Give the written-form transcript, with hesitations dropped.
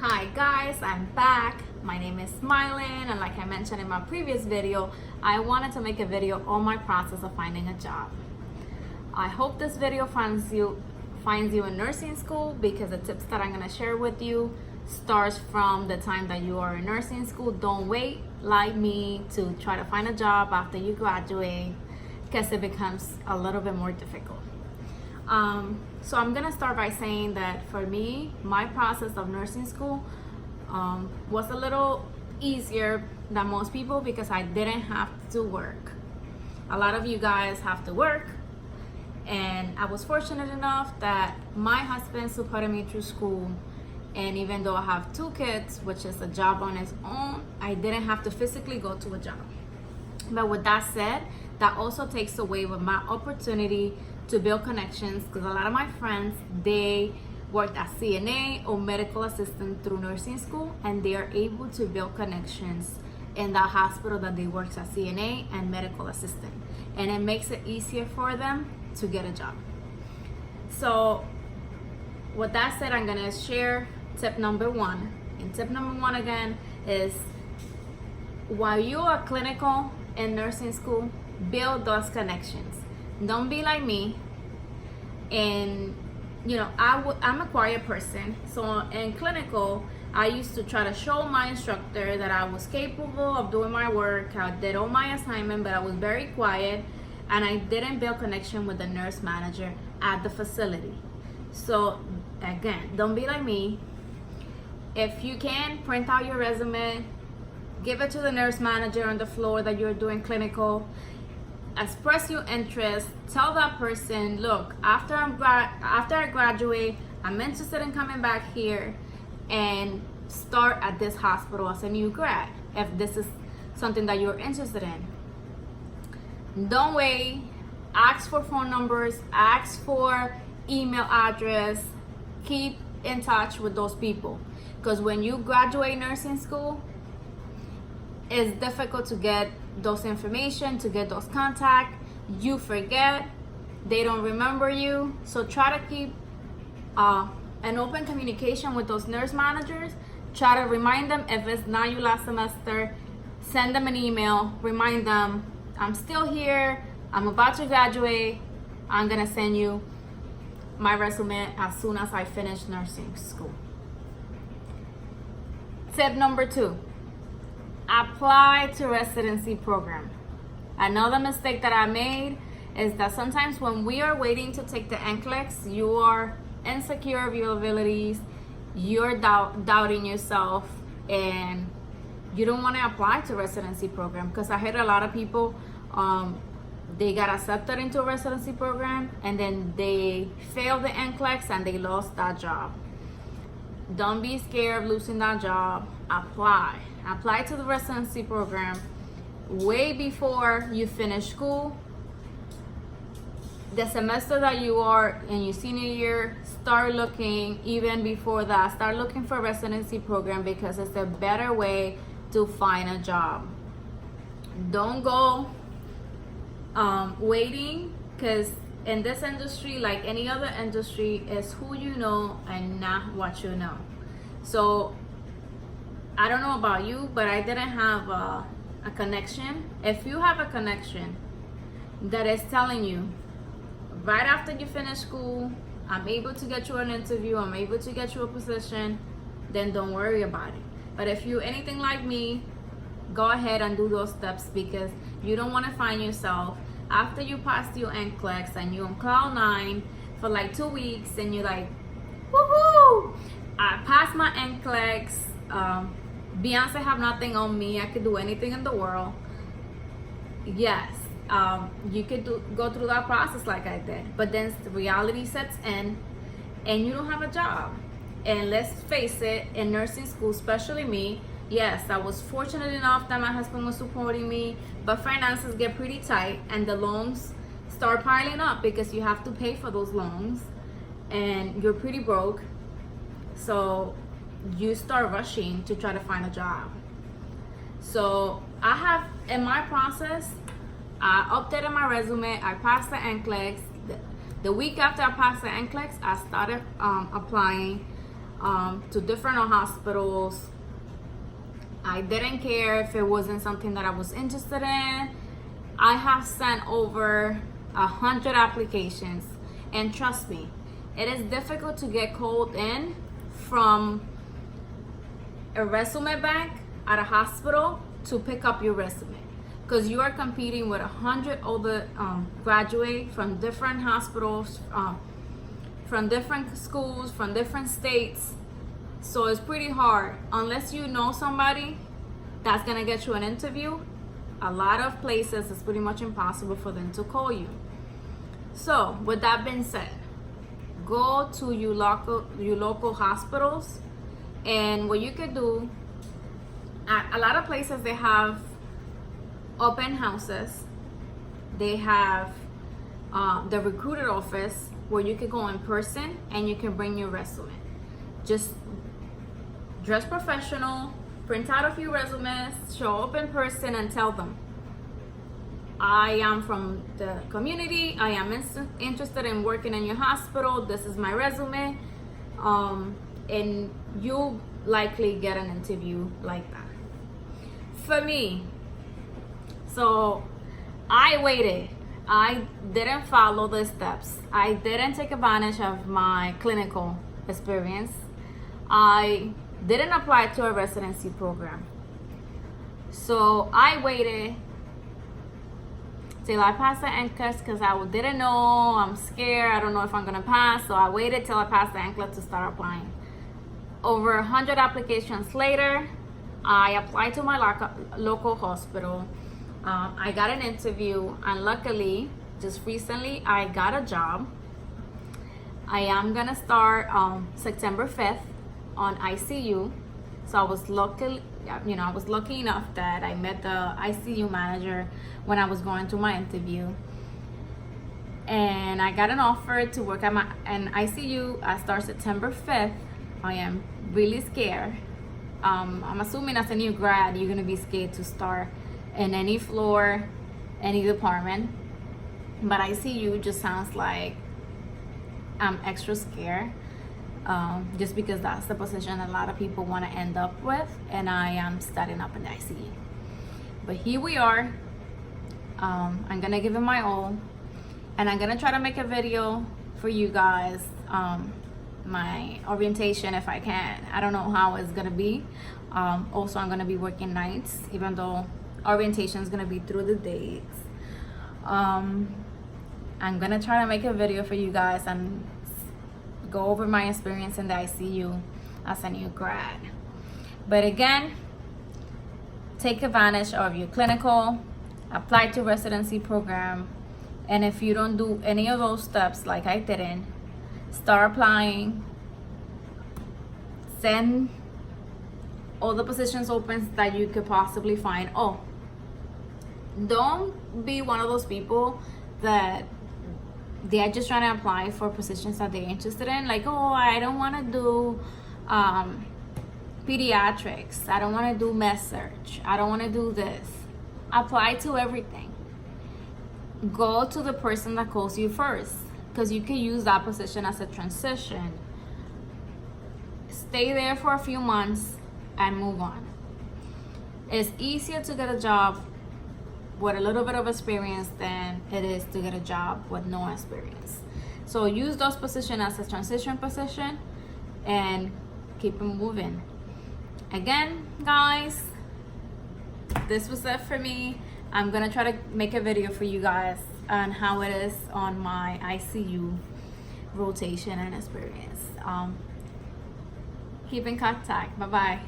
Hi guys, I'm back. My name is Smilin, and like I mentioned in my previous video, I wanted to make a video on my process of finding a job. I hope this video finds you in nursing school, because the tips that I'm going to share with you starts from the time that you are in nursing school. Don't wait like me to try to find a job after you graduate, because it becomes a little bit more difficult. So I'm gonna start by saying that for me, my process of nursing school was a little easier than most people because I didn't have to work. A lot of you guys have to work, and I was fortunate enough that my husband supported me through school, and even though I have 2 kids, which is a job on its own, I didn't have to physically go to a job. But with that said, that also takes away with my opportunity to build connections, because a lot of my friends, they worked as CNA or medical assistant through nursing school, and they are able to build connections in the hospital that they worked as CNA and medical assistant, and it makes it easier for them to get a job. So with that said, I'm gonna share tip number 1, and tip number 1 again is, while you are clinical in nursing school, build those connections. Don't be like me. And I'm a quiet person, so in clinical I used to try to show my instructor that I was capable of doing my work. I did all my assignment, but I was very quiet, and I didn't build connection with the nurse manager at the facility. So again, don't be like me. If you can, print out your resume, give it to the nurse manager on the floor that you're doing clinical. Express your interest. Tell that person, look, after I graduate, I'm interested in coming back here and start at this hospital as a new grad, if this is something that you're interested in. Don't wait. Ask for phone numbers, ask for email address. Keep in touch with those people, because when you graduate nursing school, it's difficult to get those information, to get those contacts. You forget, they don't remember you. So try to keep an open communication with those nurse managers. Try to remind them, if it's not you last semester, send them an email, remind them, I'm still here, I'm about to graduate, I'm gonna send you my resume as soon as I finish nursing school. Tip number 2, apply to residency program. Another mistake that I made is that sometimes when we are waiting to take the Nclex, you are insecure of your abilities, you're doubting yourself, and you don't want to apply to residency program, because I heard a lot of people, they got accepted into a residency program and then they failed the Nclex and they lost that job. Don't be scared of losing that job. Apply to the residency program way before you finish school. The semester that you are in your senior year, start looking even before that. Start looking for a residency program, because it's a better way to find a job. Don't go waiting, because in this industry, like any other industry, is who you know and not what you know. So I don't know about you, but I didn't have a connection. If you have a connection that is telling you, right after you finish school, I'm able to get you an interview, I'm able to get you a position, then don't worry about it. But if you're anything like me, go ahead and do those steps, because you don't want to find yourself after you pass your Nclex and you're on cloud 9 for like 2 weeks, and you're like, woohoo, I passed my Nclex. Beyonce have nothing on me. I could do anything in the world. Yes, you could go through that process like I did, but then the reality sets in and you don't have a job. And let's face it, in nursing school, especially me, yes, I was fortunate enough that my husband was supporting me, but finances get pretty tight and the loans start piling up, because you have to pay for those loans and you're pretty broke. So you start rushing to try to find a job. So I have, in my process, I updated my resume, I passed the Nclex. The week after I passed the Nclex, I started applying to different hospitals. I didn't care if it wasn't something that I was interested in. I have sent over 100 applications, and trust me, it is difficult to get called in from a resume bank at a hospital to pick up your resume, because you are competing with 100 other graduates from different hospitals, from different schools, from different states. So it's pretty hard unless you know somebody that's gonna get you an interview. A lot of places, it's pretty much impossible for them to call you. So with that being said, go to your local hospitals, and what you could do, at a lot of places they have open houses. They have the recruiter office where you can go in person and you can bring your resume. Just dress professional, print out a few resumes, show up in person and tell them, I am from the community, I am interested in working in your hospital, this is my resume, and you'll likely get an interview like that. For me, so I waited. I didn't follow the steps. I didn't take advantage of my clinical experience. I didn't apply to a residency program. So I waited till I passed the Nclex, because I didn't know, I'm scared, I don't know if I'm gonna pass. So I waited till I passed the Nclex to start applying. Over 100 applications later, I applied to my local hospital. I got an interview, and luckily, just recently, I got a job. I am gonna start September 5th on ICU. So I was lucky enough that I met the ICU manager when I was going to my interview, and I got an offer to work at an ICU. I start September 5th. I am really scared. I'm assuming as a new grad, you're gonna be scared to start in any floor, any department, but ICU just sounds like I'm extra scared, just because that's the position a lot of people want to end up with, and I am starting up in the ICU. But here we are. I'm gonna give it my all, and I'm gonna try to make a video for you guys, my orientation if I can. I don't know how it's gonna be. Also, I'm gonna be working nights, even though orientation is gonna be through the days. I'm gonna try to make a video for you guys and go over my experience in the ICU as a new grad. But again, take advantage of your clinical, apply to residency program, and if you don't do any of those steps like I didn't, start applying, send all the positions open that you could possibly find. Oh, don't be one of those people that they're just trying to apply for positions that they're interested in. Like, oh, I don't want to do pediatrics. I don't want to do med surg. I don't want to do this. Apply to everything. Go to the person that calls you first, because you can use that position as a transition. Stay there for a few months and move on. It's easier to get a job with a little bit of experience than it is to get a job with no experience. So use those positions as a transition position and keep it moving. Again, guys, this was it for me. I'm gonna try to make a video for you guys on how it is on my ICU rotation and experience. Keep in contact. Bye bye.